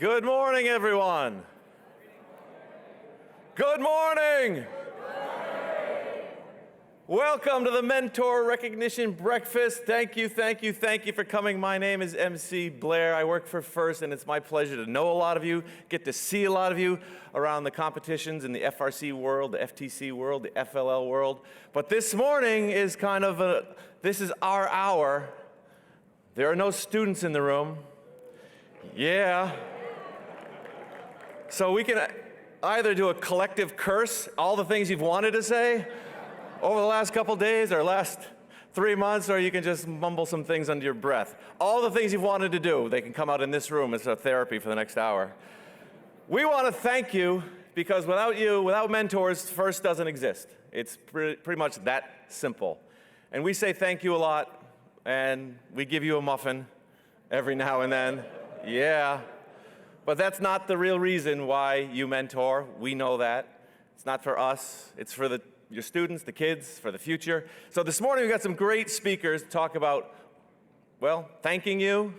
Good morning, everyone. Good morning. Welcome to the Mentor Recognition Breakfast. Thank you for coming. My name is MC Blair. I work for FIRST, and it's my pleasure to know a lot of you, get to see a lot of you around the competitions in the FRC world, the FTC world, the FLL world. But this morning is this is our hour. There are no students in the room. Yeah. So we can either do a collective curse, all the things you've wanted to say over the last couple days or last 3 months, or you can just mumble some things under your breath. All the things you've wanted to do, they can come out in this room as a therapy for the next hour. We want to thank you because without you, without mentors, FIRST doesn't exist. It's pretty much that simple. And we say thank you a lot, and we give you a muffin every now and then. Yeah. But that's not the real reason why you mentor. We know that. It's not for us. It's for your students, the kids, for the future. So this morning we've got some great speakers to talk about, well, thanking you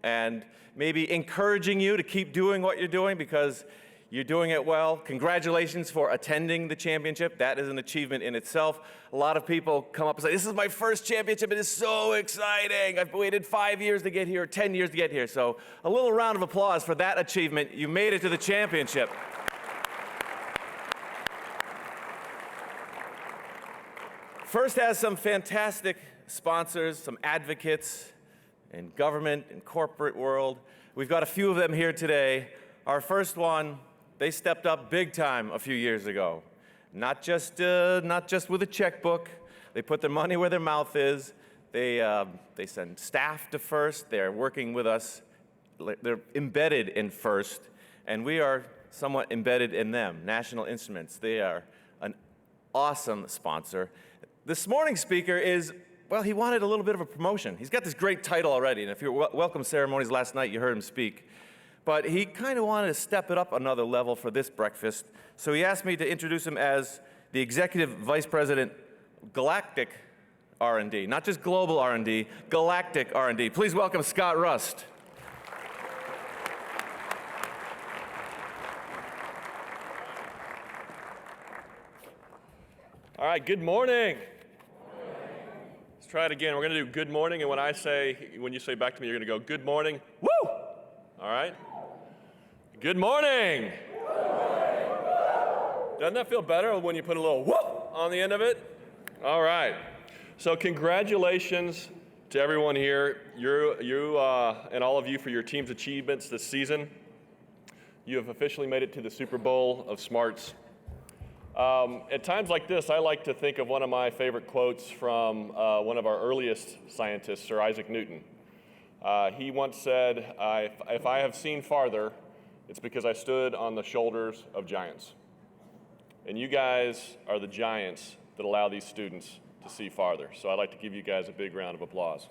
and maybe encouraging you to keep doing what you're doing because you're doing it well. Congratulations for attending the championship. That is an achievement in itself. A lot of people come up and say, this is my first championship. It is so exciting. I've waited 5 years to get here, 10 years to get here. So a little round of applause for that achievement. You made it to the championship. FIRST has some fantastic sponsors, some advocates in government and corporate world. We've got a few of them here today. Our first one, they stepped up big time a few years ago. Not just with a checkbook. They put their money where their mouth is. They send staff to FIRST. They're working with us. They're embedded in FIRST, and we are somewhat embedded in them. National Instruments. They are an awesome sponsor. This morning's speaker is, well, he wanted a little bit of a promotion. He's got this great title already, and if you were welcome ceremonies last night, you heard him speak. But he kind of wanted to step it up another level for this breakfast. So he asked me to introduce him as the Executive Vice President, Galactic R&D. Not just global R&D, galactic R&D. Please welcome Scott Rust. All right, good morning. Let's try it again. We're going to do good morning, and when you say back to me, you're going to go, good morning. Woo! All right? Good morning. Doesn't that feel better when you put a little whoop on the end of it? All right. So congratulations to everyone here, and all of you for your team's achievements this season. You have officially made it to the Super Bowl of Smarts. At times like this, I like to think of one of my favorite quotes from one of our earliest scientists, Sir Isaac Newton. He once said, if I have seen farther, it's because I stood on the shoulders of giants. And you guys are the giants that allow these students to see farther. So I'd like to give you guys a big round of applause.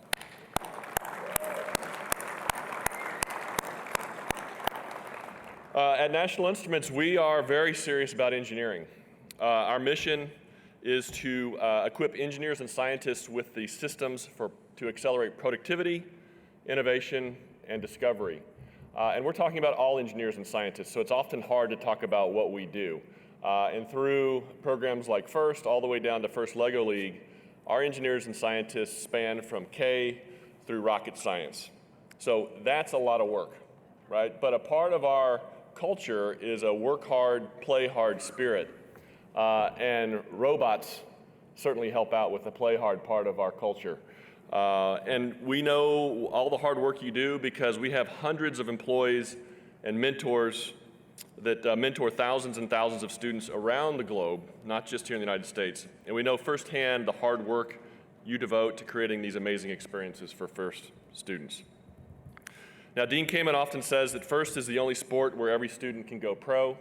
At National Instruments, we are very serious about engineering. Our mission is to equip engineers and scientists with the systems to accelerate productivity, innovation, and discovery. And we're talking about all engineers and scientists, so it's often hard to talk about what we do. And through programs like FIRST, all the way down to FIRST LEGO League, our engineers and scientists span from K through rocket science. So that's a lot of work, right? But a part of our culture is a work hard, play hard spirit. And robots certainly help out with the play hard part of our culture. And we know all the hard work you do because we have hundreds of employees and mentors that mentor thousands and thousands of students around the globe, not just here in the United States. And we know firsthand the hard work you devote to creating these amazing experiences for FIRST students. Now, Dean Kamen often says that FIRST is the only sport where every student can go pro.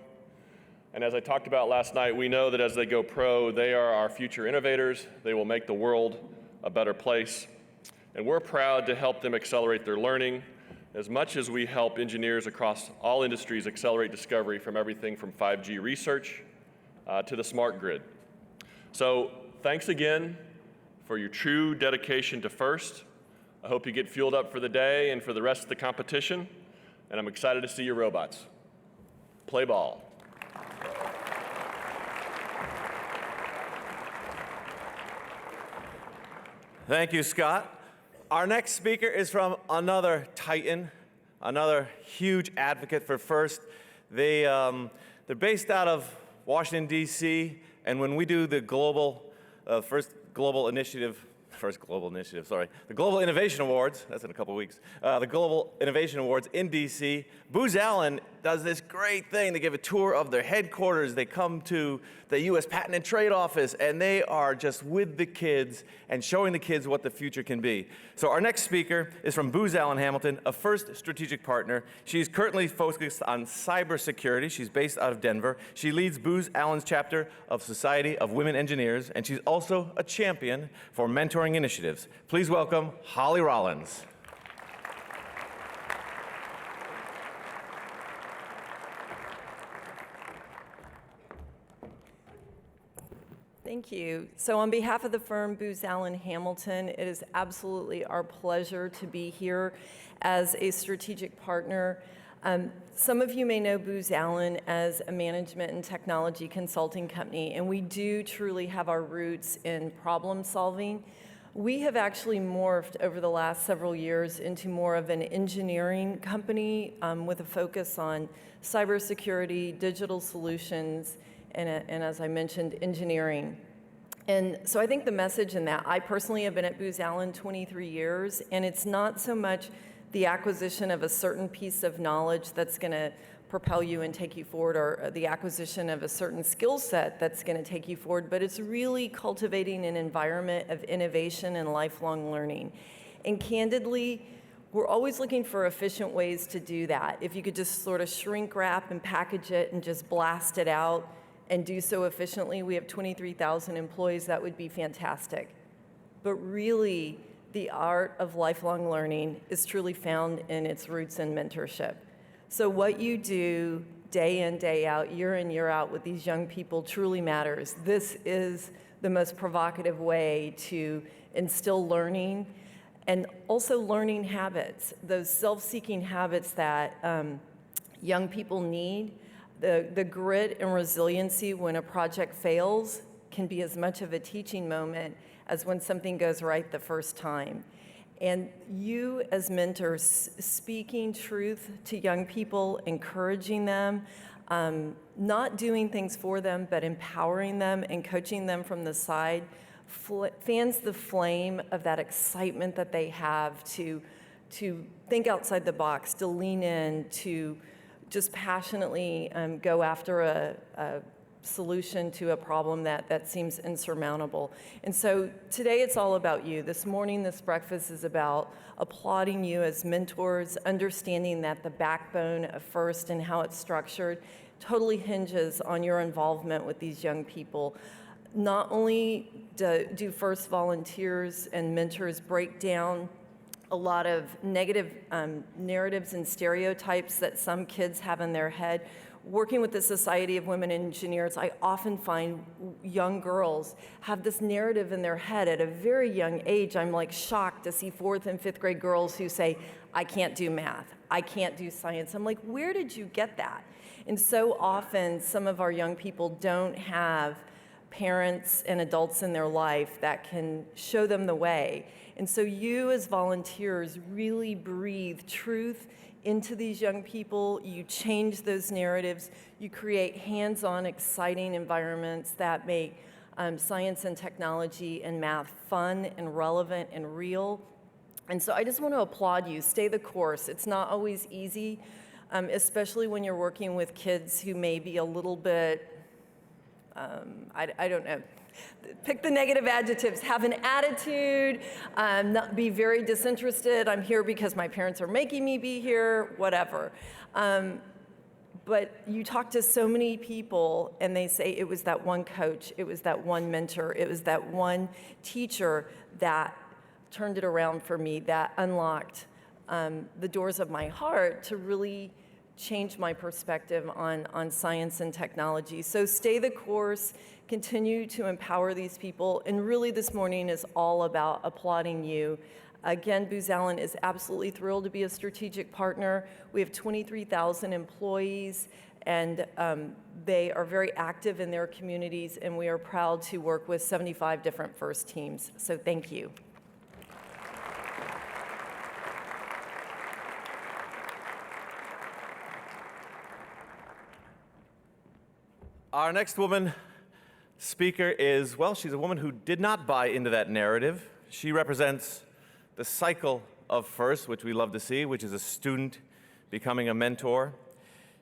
And as I talked about last night, we know that as they go pro, they are our future innovators. They will make the world a better place. And we're proud to help them accelerate their learning as much as we help engineers across all industries accelerate discovery from everything from 5G research to the smart grid. So thanks again for your true dedication to FIRST. I hope you get fueled up for the day and for the rest of the competition. and I'm excited to see your robots. Play ball. Thank you, Scott. Our next speaker is from another titan, another huge advocate for FIRST. They're based out of Washington, D.C., and when we do the the Global Innovation Awards, that's in a couple weeks, the Global Innovation Awards in DC, Booz Allen does this great thing. They give a tour of their headquarters. They come to the U.S. Patent and Trade Office, and they are just with the kids and showing the kids what the future can be. So our next speaker is from Booz Allen Hamilton, a FIRST strategic partner. She's currently focused on cybersecurity. She's based out of Denver. She leads Booz Allen's chapter of Society of Women Engineers, and she's also a champion for mentoring initiatives. Please welcome Holly Rollins. Thank you. So on behalf of the firm Booz Allen Hamilton, it is absolutely our pleasure to be here as a strategic partner. Some of you may know Booz Allen as a management and technology consulting company, and we do truly have our roots in problem solving. We have actually morphed over the last several years into more of an engineering company with a focus on cybersecurity, digital solutions, and as I mentioned, engineering. And so I think the message in that, I personally have been at Booz Allen 23 years, and it's not so much the acquisition of a certain piece of knowledge that's going to propel you and take you forward, or the acquisition of a certain skill set that's going to take you forward, but it's really cultivating an environment of innovation and lifelong learning. And candidly, we're always looking for efficient ways to do that. If you could just sort of shrink wrap and package it and just blast it out and do so efficiently, we have 23,000 employees, that would be fantastic. But really, the art of lifelong learning is truly found in its roots in mentorship. So what you do day in, day out, year in, year out with these young people truly matters. This is the most provocative way to instill learning and also learning habits, those self-seeking habits that young people need. The grit and resiliency when a project fails can be as much of a teaching moment as when something goes right the first time. And you as mentors, speaking truth to young people, encouraging them, not doing things for them, but empowering them and coaching them from the side, fans the flame of that excitement that they have to think outside the box, to lean in, to just passionately go after a solution to a problem that seems insurmountable. And so today it's all about you. This morning, this breakfast is about applauding you as mentors, understanding that the backbone of FIRST and how it's structured totally hinges on your involvement with these young people. Not only do FIRST volunteers and mentors break down a lot of negative narratives and stereotypes that some kids have in their head. Working with the Society of Women Engineers, I often find young girls have this narrative in their head at a very young age. I'm like shocked to see 4th and 5th grade girls who say, I can't do math, I can't do science. I'm like, where did you get that? And so often, some of our young people don't have parents and adults in their life that can show them the way. And so you as volunteers really breathe truth into these young people. You change those narratives. You create hands-on, exciting environments that make science and technology and math fun and relevant and real. And so I just want to applaud you. Stay the course. It's not always easy, especially when you're working with kids who may be a little bit, I don't know, pick the negative adjectives, have an attitude, not be very disinterested. I'm here because my parents are making me be here, whatever. But you talk to so many people and they say it was that one coach, it was that one mentor, it was that one teacher that turned it around for me, that unlocked the doors of my heart to really change my perspective on science and technology. So stay the course, continue to empower these people, and really this morning is all about applauding you Again, Booz Allen is absolutely thrilled to be a strategic partner. We have 23,000 employees, and they are very active in their communities, and we are proud to work with 75 different FIRST teams. So thank you. Our next woman speaker is, well, she's a woman who did not buy into that narrative. She represents the cycle of FIRST, which we love to see, which is a student becoming a mentor.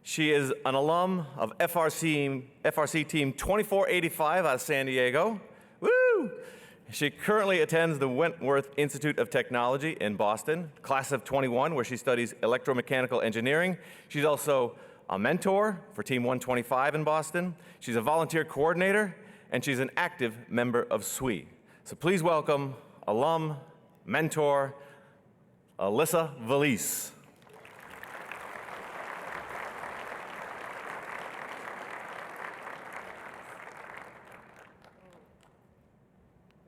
She is an alum of FRC Team 2485 out of San Diego. Woo! She currently attends the Wentworth Institute of Technology in Boston, class of 21, where she studies electromechanical engineering. She's also a mentor for Team 125 in Boston. She's a volunteer coordinator, and she's an active member of SWE. So please welcome alum, mentor, Alyssa Valise.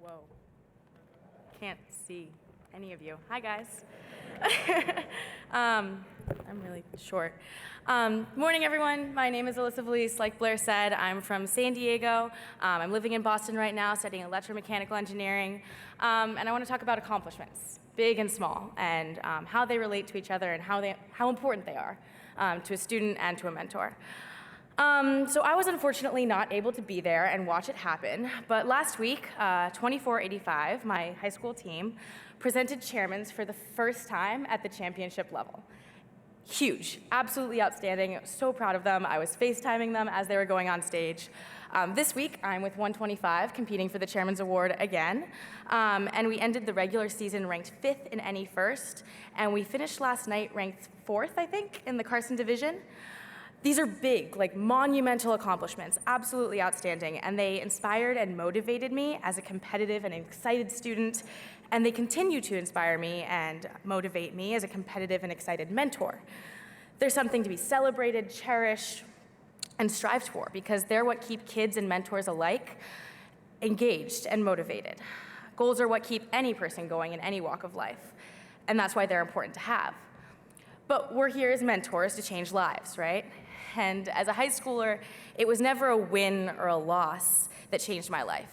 Whoa. Can't see any of you. Hi, guys. I'm really short. Morning, everyone. My name is Alyssa Valise. Like Blair said, I'm from San Diego. I'm living in Boston right now, studying electromechanical engineering. And I want to talk about accomplishments, big and small, and how they relate to each other and how important they are to a student and to a mentor. So I was unfortunately not able to be there and watch it happen, but last week, 2485, my high school team, presented chairmans for the first time at the championship level. Huge, absolutely outstanding, so proud of them. I was FaceTiming them as they were going on stage. This week, I'm with 125, competing for the Chairman's Award again, and we ended the regular season ranked 5th in NE First, and we finished last night ranked 4th, I think, in the Carson Division. These are big, like monumental accomplishments, absolutely outstanding, and they inspired and motivated me as a competitive and excited student, and they continue to inspire me and motivate me as a competitive and excited mentor. There's something to be celebrated, cherished, and strived for, because they're what keep kids and mentors alike engaged and motivated. Goals are what keep any person going in any walk of life, and that's why they're important to have. But we're here as mentors to change lives, right? And as a high schooler, it was never a win or a loss that changed my life.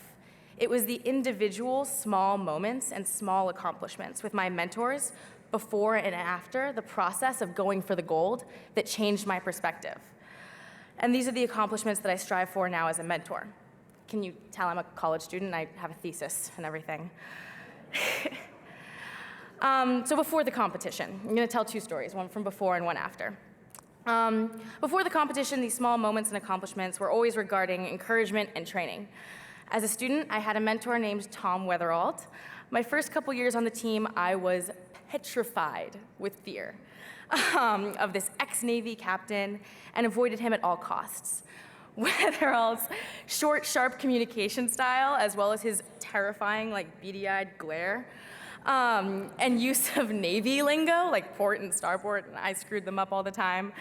It was the individual small moments and small accomplishments with my mentors before and after the process of going for the gold that changed my perspective. And these are the accomplishments that I strive for now as a mentor. Can you tell I'm a college student? I have a thesis and everything. So before the competition, I'm going to tell two stories, one from before and one after. Before the competition, these small moments and accomplishments were always regarding encouragement and training. As a student, I had a mentor named Tom Weatherald. My first couple years on the team, I was petrified with fear of this ex-Navy captain and avoided him at all costs. Weatherald's short, sharp communication style, as well as his terrifying, beady-eyed glare, and use of Navy lingo, like port and starboard, and I screwed them up all the time.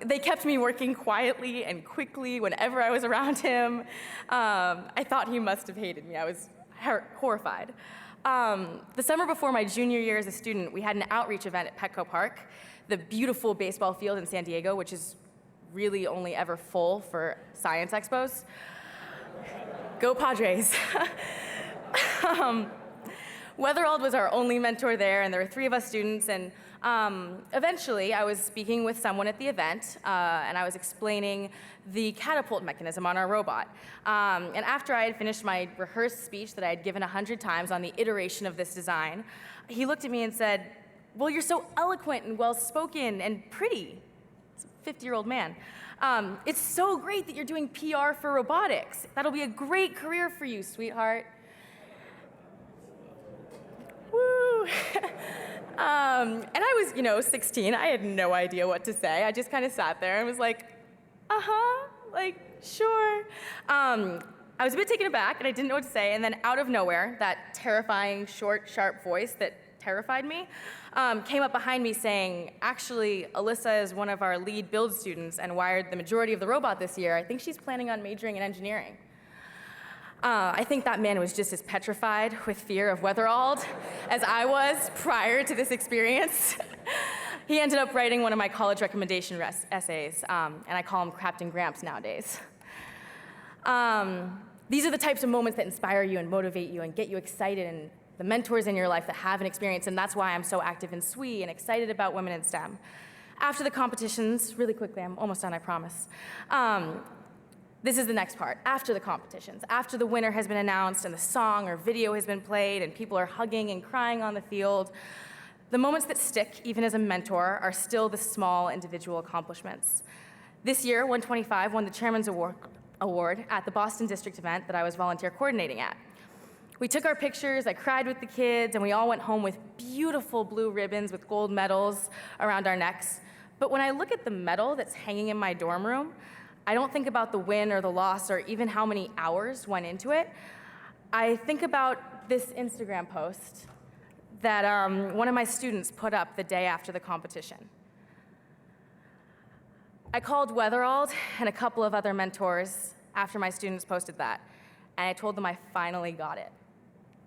They kept me working quietly and quickly whenever I was around him. I thought he must have hated me. I was horrified. The summer before my junior year as a student, we had an outreach event at Petco Park, the beautiful baseball field in San Diego, which is really only ever full for science expos. Go Padres. Weatherald was our only mentor there, and there were 3 of us students, and eventually I was speaking with someone at the event, and I was explaining the catapult mechanism on our robot. And after I had finished my rehearsed speech that I had given 100 times on the iteration of this design, he looked at me and said, "Well, you're so eloquent and well-spoken and pretty." It's a 50-year-old man. "It's so great that you're doing PR for robotics. That'll be a great career for you, sweetheart." Woo! And I was, 16. I had no idea what to say. I just kind of sat there and was like, sure. I was a bit taken aback, and I didn't know what to say, and then out of nowhere, that terrifying, short, sharp voice that terrified me came up behind me saying, "Actually, Alyssa is one of our lead build students and wired the majority of the robot this year. I think she's planning on majoring in engineering." I think that man was just as petrified with fear of Weatherald as I was prior to this experience. He ended up writing one of my college recommendation essays, and I call him Captain Gramps nowadays. These are the types of moments that inspire you and motivate you and get you excited, and the mentors in your life that have an experience, and that's why I'm so active in SWE and excited about Women in STEM. After the competitions, really quickly, I'm almost done, I promise. This is the next part, after the competitions. After the winner has been announced and the song or video has been played and people are hugging and crying on the field, the moments that stick, even as a mentor, are still the small individual accomplishments. This year, 125 won the Chairman's Award at the Boston District event that I was volunteer coordinating at. We took our pictures, I cried with the kids, and we all went home with beautiful blue ribbons with gold medals around our necks. But when I look at the medal that's hanging in my dorm room, I don't think about the win or the loss or even how many hours went into it. I think about this Instagram post that one of my students put up the day after the competition. I called Weatherald and a couple of other mentors after my students posted that, and I told them I finally got it.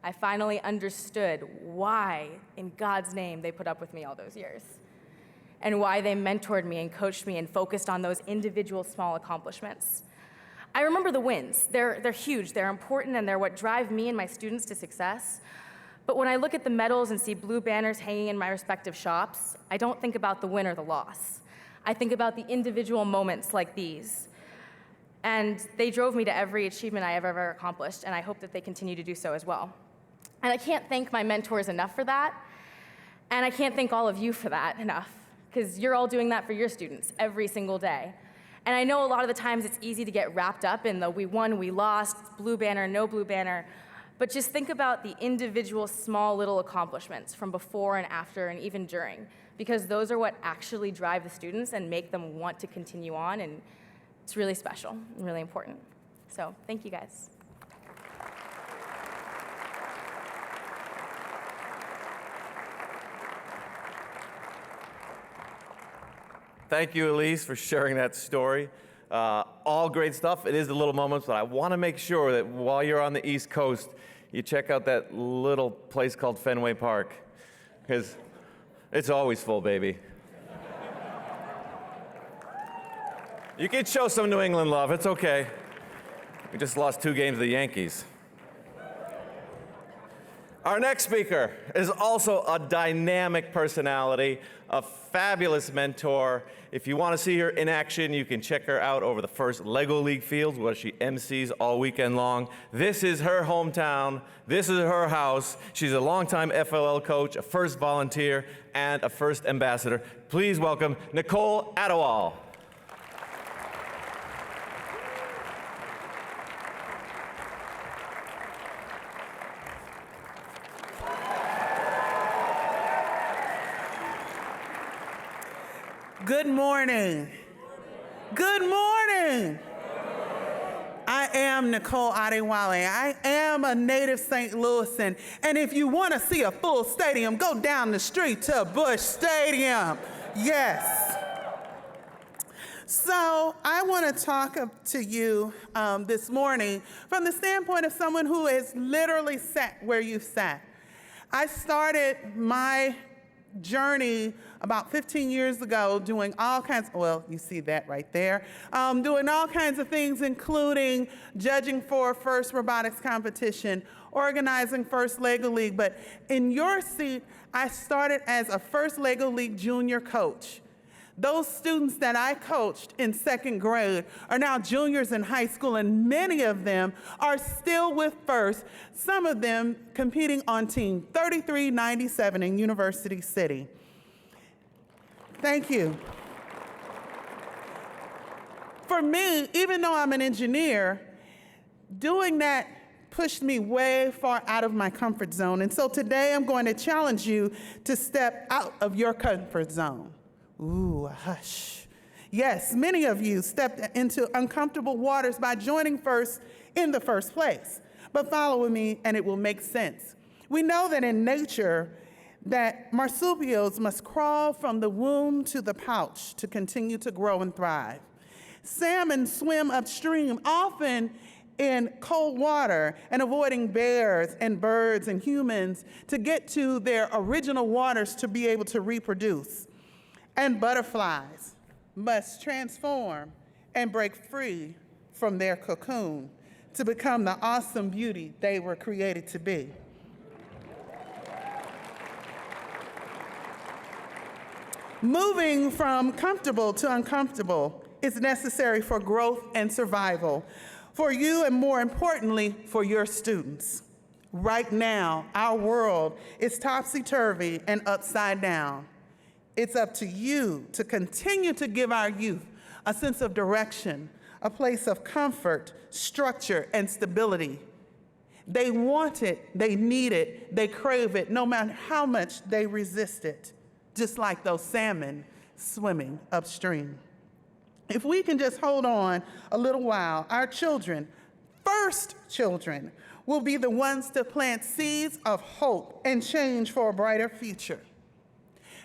I finally understood why, in God's name, they put up with me all those years, and why they mentored me and coached me and focused on those individual small accomplishments. I remember the wins. They're huge, they're important, and they're what drive me and my students to success. But when I look at the medals and see blue banners hanging in my respective shops, I don't think about the win or the loss. I think about the individual moments like these. And they drove me to every achievement I have ever accomplished, and I hope that they continue to do so as well. And I can't thank my mentors enough for that, and I can't thank all of you for that enough, because you're all doing that for your students every single day. And I know a lot of the times it's easy to get wrapped up in the we won, we lost, blue banner, no blue banner, but just think about the individual small little accomplishments from before and after and even during, because those are what actually drive the students and make them want to continue on, and it's really special and really important. So thank you guys. Thank you, Elise, for sharing that story. All great stuff. It is the little moments, but I want to make sure that while you're on the East Coast, you check out that little place called Fenway Park, because it's always full, baby. You can show some New England love. It's okay. We just lost 2 games to the Yankees. Our next speaker is also a dynamic personality, a fabulous mentor. If you want to see her in action, you can check her out over the first Lego League fields where she MCs all weekend long. This is her hometown. This is her house. She's a longtime FLL coach, a first volunteer, and a first ambassador. Please welcome Nicole Adewale. Good morning. Good morning. I am Nicole Adewale. I am a native St. Louisan. And if you want to see a full stadium, go down the street to Busch Stadium. Yes. So I want to talk to you this morning from the standpoint of someone who has literally sat where you sat. I started my journey about 15 years ago doing all kinds, well, you see that right there, doing all kinds of things, including judging for first robotics competition, organizing first Lego League. But in your seat, I started as a first Lego League junior coach. Those students that I coached in 2nd grade are now juniors in high school, and many of them are still with First, some of them competing on Team 3397 in University City. Thank you. For me, even though I'm an engineer, doing that pushed me way far out of my comfort zone. And so today I'm going to challenge you to step out of your comfort zone. Ooh, hush. Yes, many of you stepped into uncomfortable waters by joining First in the first place. But follow with me and it will make sense. We know that in nature, that marsupials must crawl from the womb to the pouch to continue to grow and thrive. Salmon swim upstream, often in cold water and avoiding bears and birds and humans to get to their original waters to be able to reproduce. And butterflies must transform and break free from their cocoon to become the awesome beauty they were created to be. Moving from comfortable to uncomfortable is necessary for growth and survival, for you and more importantly, for your students. Right now, our world is topsy-turvy and upside down. It's up to you to continue to give our youth a sense of direction, a place of comfort, structure, and stability. They want it, they need it, they crave it, no matter how much they resist it, just like those salmon swimming upstream. If we can just hold on a little while, our children, first children, will be the ones to plant seeds of hope and change for a brighter future.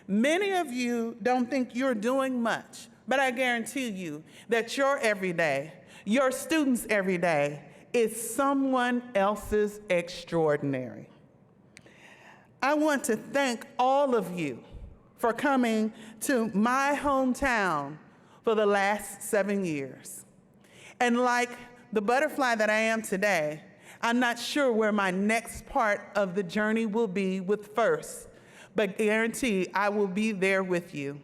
Many of you don't think you're doing much, but I guarantee you that your everyday, your students' everyday, is someone else's extraordinary. I want to thank all of you for coming to my hometown for the last 7 years. And like the butterfly that I am today, I'm not sure where my next part of the journey will be with First, but guarantee I will be there with you.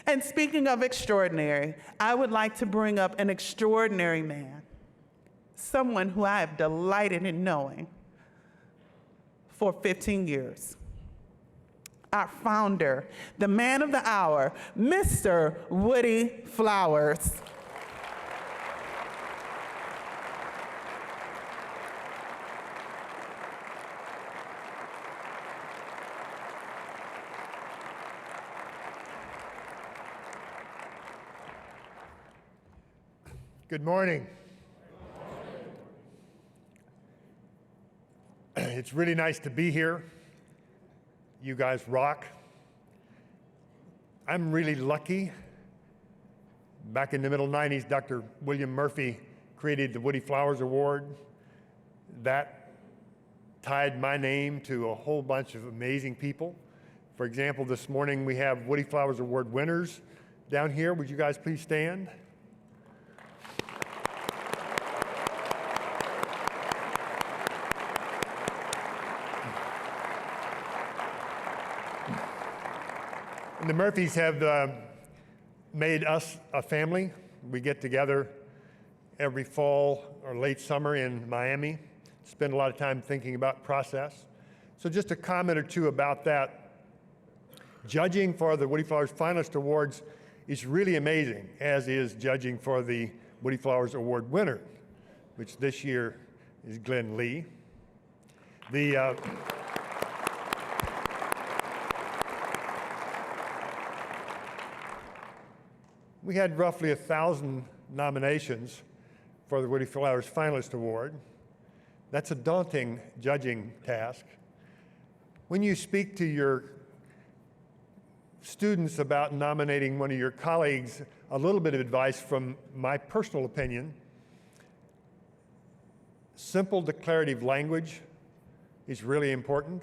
And speaking of extraordinary, I would like to bring up an extraordinary man, someone who I have delighted in knowing for 15 years. Our founder, the man of the hour, Mr. Woody Flowers. Good morning. It's really nice to be here. You guys rock. I'm really lucky. Back in the middle 90s, Dr. William Murphy created the Woody Flowers Award. That tied my name to a whole bunch of amazing people. For example, this morning we have Woody Flowers Award winners down here. Would you guys please stand? The Murphys have made us a family. We get together every fall or late summer in Miami, spend a lot of time thinking about process. So just a comment or two about that. Judging for the Woody Flowers Finalist Awards is really amazing, as is judging for the Woody Flowers Award winner, which this year is Glenn Lee. We had roughly 1,000 nominations for the Woody Flowers Finalist Award. That's a daunting judging task. When you speak to your students about nominating one of your colleagues, a little bit of advice from my personal opinion: simple declarative language is really important.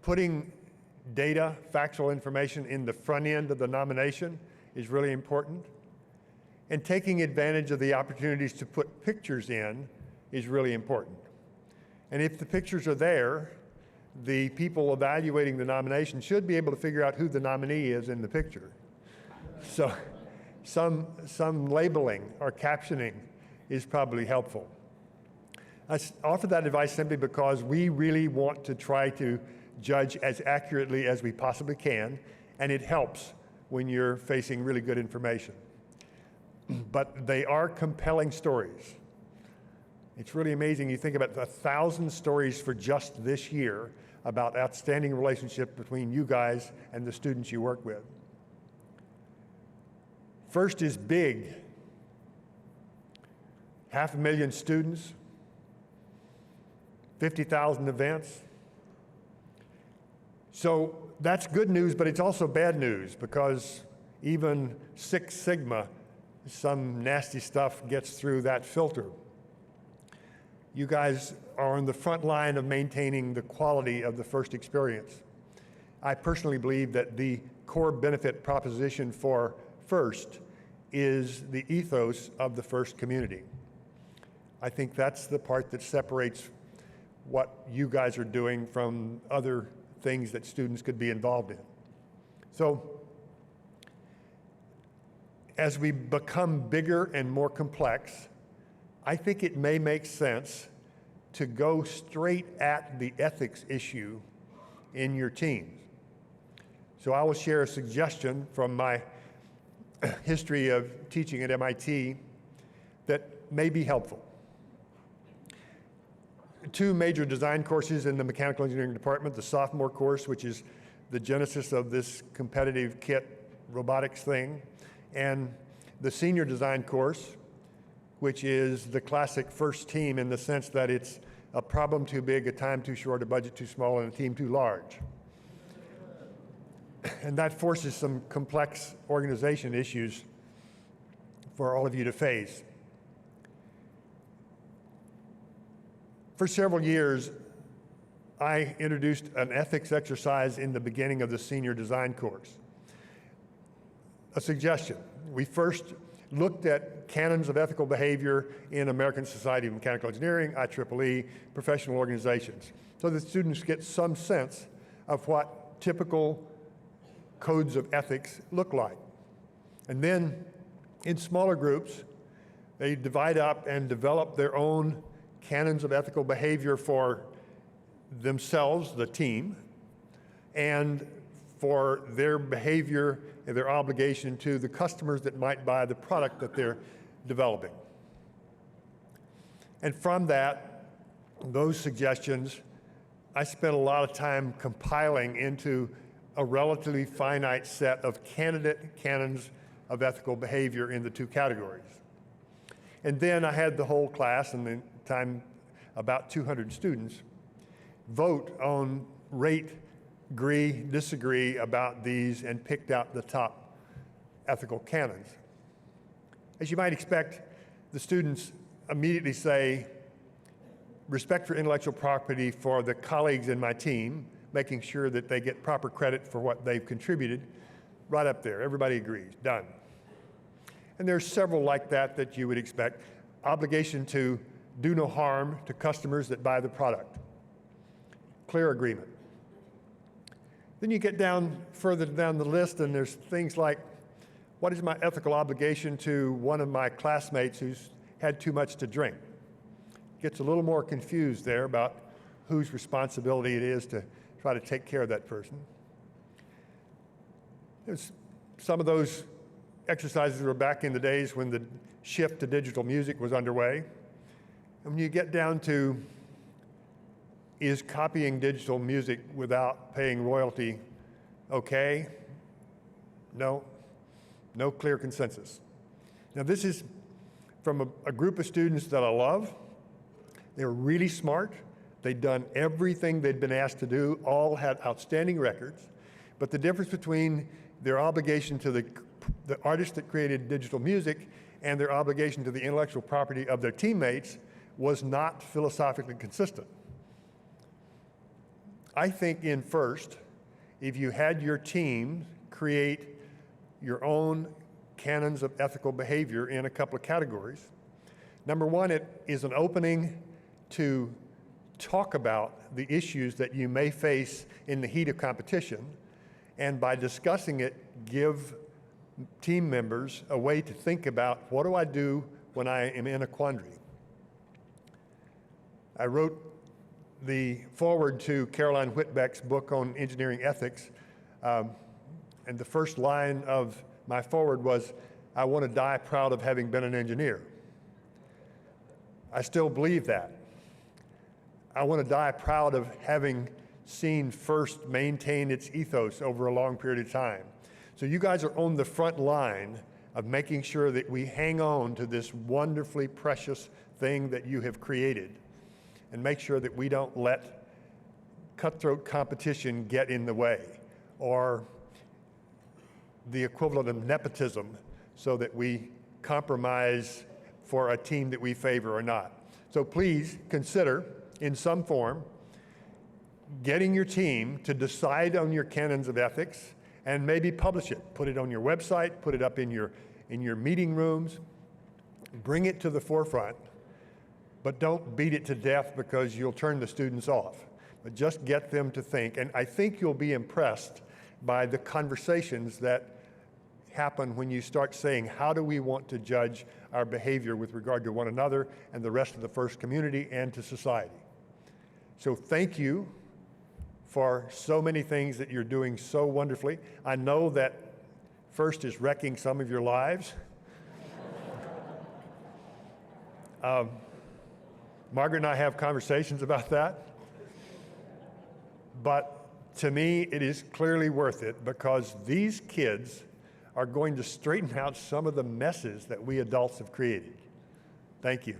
Putting data, factual information in the front end of the nomination is really important. And taking advantage of the opportunities to put pictures in is really important. And if the pictures are there, the people evaluating the nomination should be able to figure out who the nominee is in the picture. So some labeling or captioning is probably helpful. I offer that advice simply because we really want to try to judge as accurately as we possibly can, and it helps when you're facing really good information. But they are compelling stories. It's really amazing. You think about 1,000 stories for just this year about outstanding relationship between you guys and the students you work with. First is big. 500,000 students, 50,000 events. So that's good news, but it's also bad news, because even Six Sigma, some nasty stuff gets through that filter. You guys are on the front line of maintaining the quality of the FIRST experience. I personally believe that the core benefit proposition for FIRST is the ethos of the FIRST community. I think that's the part that separates what you guys are doing from other things that students could be involved in. So, as we become bigger and more complex, I think it may make sense to go straight at the ethics issue in your teams. So I will share a suggestion from my history of teaching at MIT that may be helpful. 2 major design courses in the mechanical engineering department, the sophomore course, which is the genesis of this competitive kit robotics thing, and the senior design course, which is the classic FIRST team in the sense that it's a problem too big, a time too short, a budget too small, and a team too large. And that forces some complex organization issues for all of you to face. For several years, I introduced an ethics exercise in the beginning of the senior design course. A suggestion. We first looked at canons of ethical behavior in American Society of Mechanical Engineering, IEEE, professional organizations, so that students get some sense of what typical codes of ethics look like. And then in smaller groups, they divide up and develop their own canons of ethical behavior for themselves, the team, and for their behavior and their obligation to the customers that might buy the product that they're developing. And from that, those suggestions, I spent a lot of time compiling into a relatively finite set of candidate canons of ethical behavior in the 2 categories. And then I had the whole class, and the time about 200 students, vote on, rate, agree, disagree about these, and picked out the top ethical canons. As you might expect, the students immediately say, respect for intellectual property for the colleagues in my team, making sure that they get proper credit for what they've contributed, right up there. Everybody agrees, done. And there's several like that that you would expect. Obligation to do no harm to customers that buy the product. Clear agreement. Then you get down further down the list, and there's things like, what is my ethical obligation to one of my classmates who's had too much to drink? Gets a little more confused there about whose responsibility it is to try to take care of that person. There's some of those exercises were back in the days when the shift to digital music was underway. And when you get down to, is copying digital music without paying royalty okay? No, no clear consensus. Now this is from a group of students that I love. They're really smart. They'd done everything they'd been asked to do, all had outstanding records. But the difference between their obligation to the artist that created digital music and their obligation to the intellectual property of their teammates was not philosophically consistent. I think in FIRST, if you had your team create your own canons of ethical behavior in a couple of categories, number one, it is an opening to talk about the issues that you may face in the heat of competition, and by discussing it, give team members a way to think about, what do I do when I am in a quandary? I wrote the foreword to Caroline Whitbeck's book on engineering ethics, and the first line of my foreword was, I want to die proud of having been an engineer. I still believe that. I want to die proud of having seen FIRST maintain its ethos over a long period of time. So you guys are on the front line of making sure that we hang on to this wonderfully precious thing that you have created, and make sure that we don't let cutthroat competition get in the way, or the equivalent of nepotism, so that we compromise for a team that we favor or not. So please consider, in some form, getting your team to decide on your canons of ethics and maybe publish it. Put it on your website, put it up in your meeting rooms, bring it to the forefront, but don't beat it to death because you'll turn the students off. But just get them to think, and I think you'll be impressed by the conversations that happen when you start saying, how do we want to judge our behavior with regard to one another and the rest of the FIRST community and to society? So thank you for so many things that you're doing so wonderfully. I know that FIRST is wrecking some of your lives. Margaret and I have conversations about that. But to me, it is clearly worth it because these kids are going to straighten out some of the messes that we adults have created. Thank you.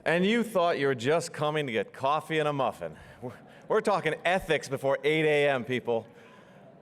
And you thought you were just coming to get coffee and a muffin. We're talking ethics before 8 a.m., people.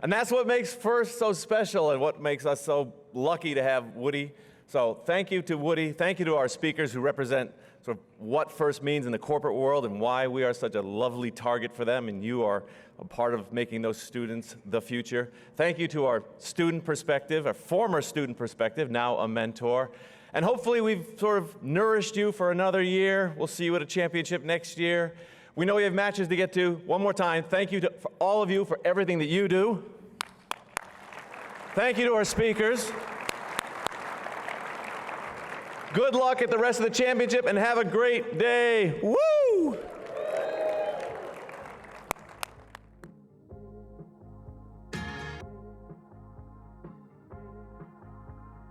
And that's what makes FIRST so special and what makes us so lucky to have Woody. So thank you to Woody. Thank you to our speakers who represent sort of what FIRST means in the corporate world and why we are such a lovely target for them, and you are a part of making those students the future. Thank you to our student perspective, our former student perspective, now a mentor. And hopefully we've sort of nourished you for another year. We'll see you at a championship next year. We know we have matches to get to. One more time, thank you to for all of you for everything that you do. Thank you to our speakers. Good luck at the rest of the championship and have a great day. Woo!